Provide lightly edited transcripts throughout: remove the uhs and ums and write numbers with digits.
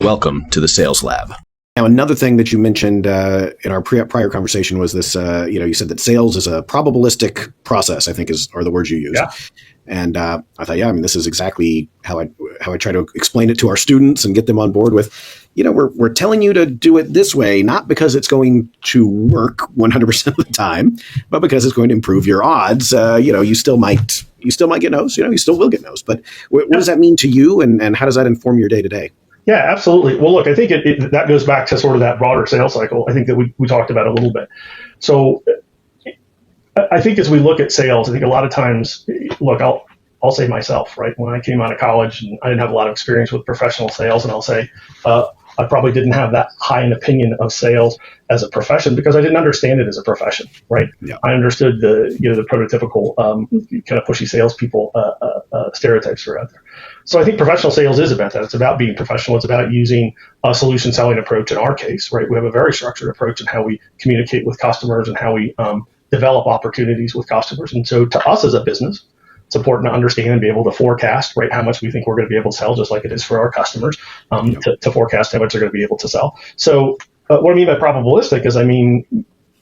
Welcome to the Sales Lab. Now, another thing that you mentioned in our prior conversation was this, you said that sales is a probabilistic process, I think are the words you used. Yeah. And I thought, this is exactly how I try to explain it to our students and get them on board with, we're telling you to do it this way, not because it's going to work 100% of the time, but because it's going to improve your odds. You still might get no's, you still will get no's. But what does that mean to you, and how does that inform your day to day? Yeah, absolutely. Well, look, I think that goes back to sort of that broader sales cycle. I think that we talked about a little bit. So I think as we look at sales, I think a lot of times, look, I'll say myself, right? When I came out of college and I didn't have a lot of experience with professional sales, and I'll say I probably didn't have that high an opinion of sales as a profession because I didn't understand it as a profession, right? Yeah. I understood the prototypical kind of pushy salespeople stereotypes that are out there. So I think professional sales is about that. It's about being professional. It's about using a solution selling approach in our case, right? We have a very structured approach in how we communicate with customers and how we develop opportunities with customers. And so to us as a business, it's important to understand and be able to forecast, right, how much we think we're going to be able to sell, just like it is for our customers, to forecast how much they're going to be able to sell. So what I mean by probabilistic is,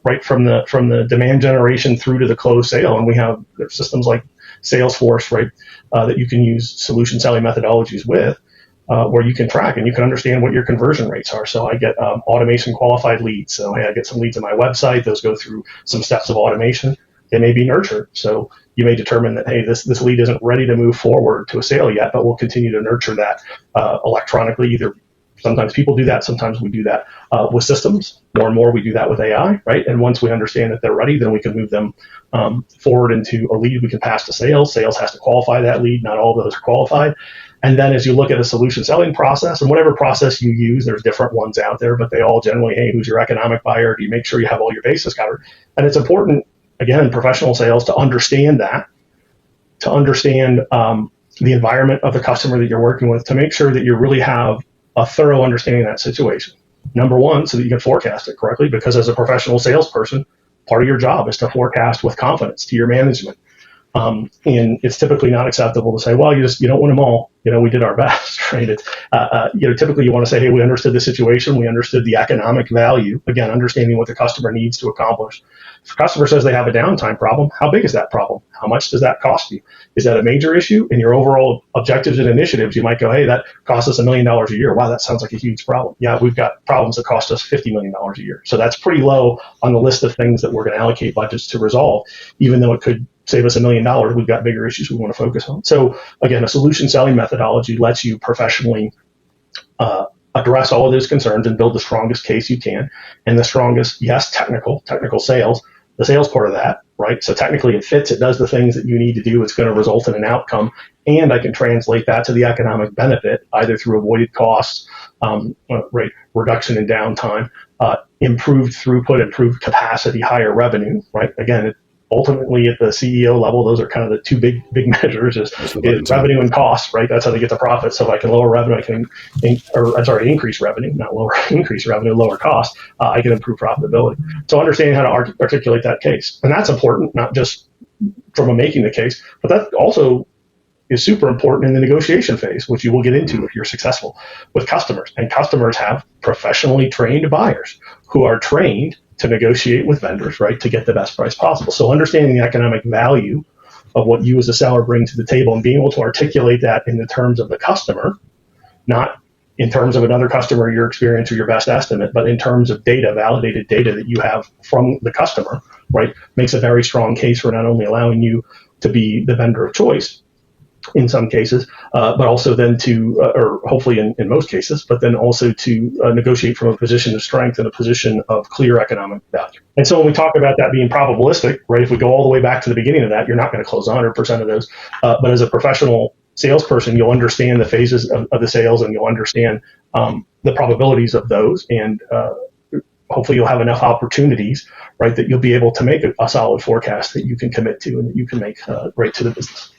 right from the demand generation through to the close sale, and we have systems like Salesforce, right, that you can use solution selling methodologies with, where you can track and you can understand what your conversion rates are. So I get automation qualified leads. So I get some leads on my website. Those go through some steps of automation. They may be nurtured. So you may determine that, hey, this lead isn't ready to move forward to a sale yet, but we'll continue to nurture that electronically. Either sometimes people do that, sometimes we do that with systems. More and more we do that with AI, right? And once we understand that they're ready, then we can move them forward into a lead. We can pass to sales. Sales has to qualify that lead. Not all of those are qualified. And then as you look at a solution selling process, and whatever process you use, there's different ones out there, but they all generally, hey, who's your economic buyer? Do you make sure you have all your bases covered? And it's important, again, in professional sales, to understand that, to understand the environment of the customer that you're working with, to make sure that you really have a thorough understanding of that situation. Number one, so that you can forecast it correctly, because as a professional salesperson, part of your job is to forecast with confidence to your management. And it's typically not acceptable to say, well, you don't win them all. We did our best, right? Typically you want to say, hey, we understood the situation. We understood the economic value. Again, understanding what the customer needs to accomplish. If a customer says they have a downtime problem, how big is that problem? How much does that cost you? Is that a major issue? In your overall objectives and initiatives, you might go, hey, that costs us $1 million a year. Wow, that sounds like a huge problem. Yeah, we've got problems that cost us $50 million a year. So that's pretty low on the list of things that we're going to allocate budgets to resolve, even though it could save us $1 million. We've got bigger issues we want to focus on. So again, a solution selling methodology lets you professionally address all of those concerns and build the strongest case you can. And the strongest, yes, technical sales, the sales part of that, right? So technically it fits, it does the things that you need to do. It's going to result in an outcome. And I can translate that to the economic benefit, either through avoided costs, right, reduction in downtime, improved throughput, improved capacity, higher revenue, right? Again, ultimately at the CEO level, those are kind of the two big measures is revenue and cost, right? That's how they get the profit. So if I can lower revenue, I can, increase revenue, not lower, increase revenue, lower cost, I can improve profitability. So understanding how to articulate that case. And that's important, not just from making the case, but that also is super important in the negotiation phase, which you will get into if you're successful with customers. And customers have professionally trained buyers who are trained to negotiate with vendors, right, to get the best price possible. So understanding the economic value of what you as a seller bring to the table and being able to articulate that in the terms of the customer, not in terms of another customer, your experience or your best estimate, but in terms of data, validated data that you have from the customer, right, makes a very strong case for not only allowing you to be the vendor of choice in some cases, but also then to, or hopefully in most cases, but then also to negotiate from a position of strength and a position of clear economic value. And so when we talk about that being probabilistic, right, if we go all the way back to the beginning of that, you're not going to close 100% of those. But as a professional salesperson, you'll understand the phases of the sales and you'll understand the probabilities of those. And hopefully you'll have enough opportunities, right, that you'll be able to make a solid forecast that you can commit to and that you can make right to the business.